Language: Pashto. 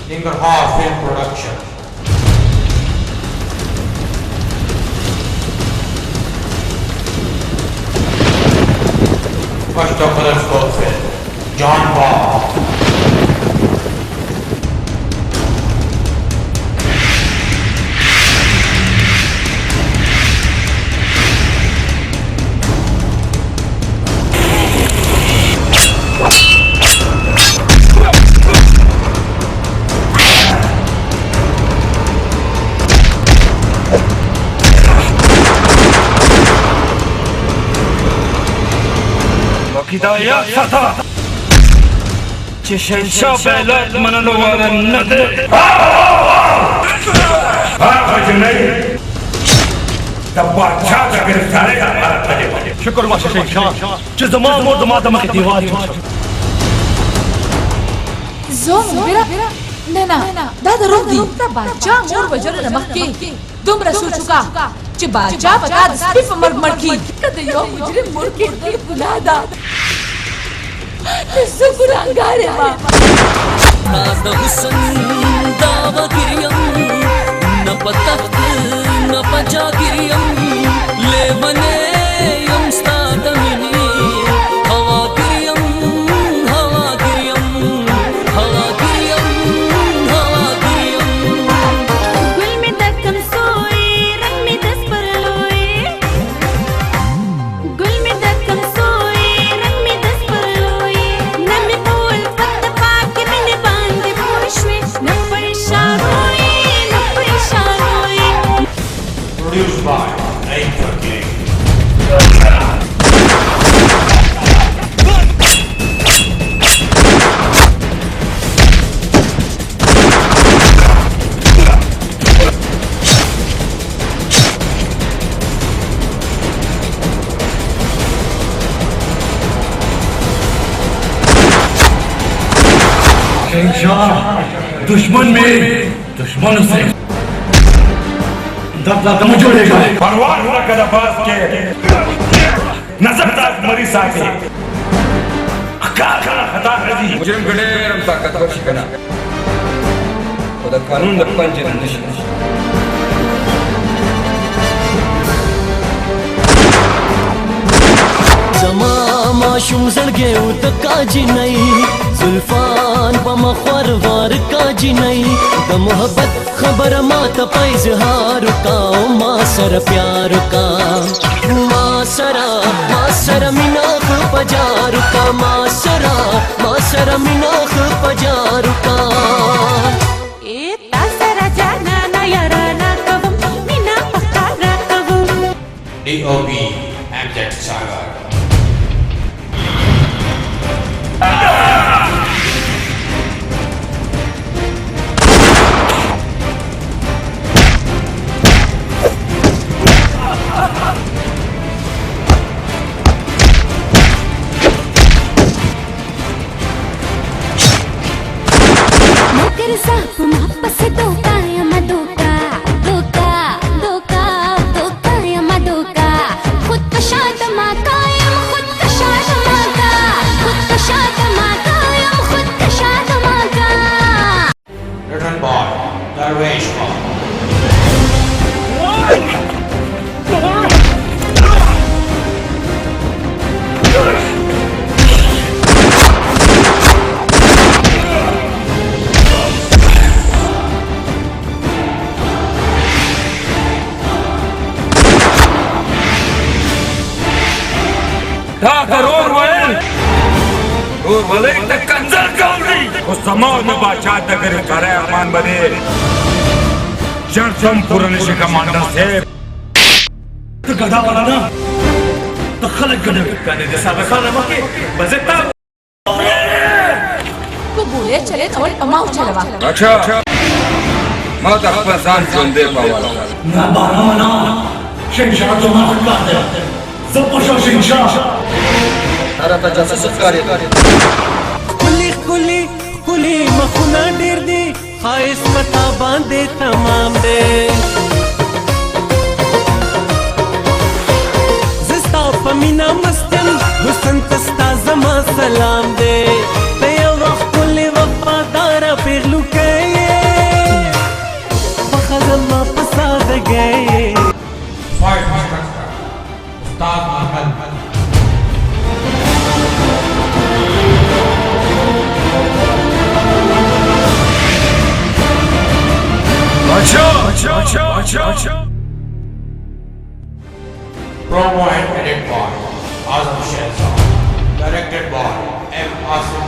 Ningarhar Film Production. First of all, scope film, John Ball. Hidayat sata Şenşah belat mananıvarın nedir? Hacı ney? Tabbaçça da giriftar है हमारा तजर्बा शुक्र वाशे शहंशाह जिस दमाम और दमादम की दीवार زوم بيرا نانا دا درودي باچا مور وجره مخکي دومره سوچوکا چې باچا بګا د سپي په مرګ مړکی کده یو مجرم مور کې ګناه ده زه ګناهګار یم ناز د حسن دا وګریم نه پتک نه پجا ګریم لیونه یم ستا د مینې هوا ګریم هوا ګریم هوا ګریم هوا ګریم ګل می د کم سوې رنگ می د سپرلوې ګل می د کم سوې رنگ می د سپرلوې نه می بول پت پاک مینه باندې پوښوي نه پریشان وې نه پریشان وې Produced by Nature King. शहंशाह दुश्मन में दुश्मन से दबला दम जोड़ेगा परवान ना कर बात के नजर तक मरी साथी अक्का खता रजी مجرم ګډېرم طاقتور شي کنه خو د قانون د پنجې نه نشي زما ماشوم زړګی و د کاجي نه زلفان په مخور وار کاجي نه د محبت خبره ما ته په اظهار کا ما سره پیار کا ما سره مینا خو پجار کا ما سره مینا خو پجار کا اے تا سره جانا نه یارا نا کوم مینا پکا را کوم DOB Amjad Sagar. साफ वापस धोखा या मधोखा धोखा धोखा धोखा या मधोखा खुद कशा दमा कायम खुद कशा दमा का खुद कशा दमा कायम खुद कशा दमा का Written by Darvesh Khan. دا ضرور ویل اور ولې د کنځل کوي او سماو نه بادشاہ د ګرفتار ارمان بده چرچم پورن شي کمانډر صاحب ته غدا ولا نه ته خلک غدا کنه د سابقانه مکه بزتا تو بوله چلے اول اماو چلوا اچھا ما ته خپل ځان ژوندې پاواله نه بانا شهنشاه ته ما حق ده زپوشو شهنشاه هر ته جاسوس ښکاري کلی کلی کلی مخونه ډیر دي خایس پتا باندې تمام دي زستا پمینا مستم حسن تستا زما سلام دي ته یو وخت کلی وفادار پیغلو کې Taj Mahal. Promo and edit by Azam Shahzad. Directed by M. Asim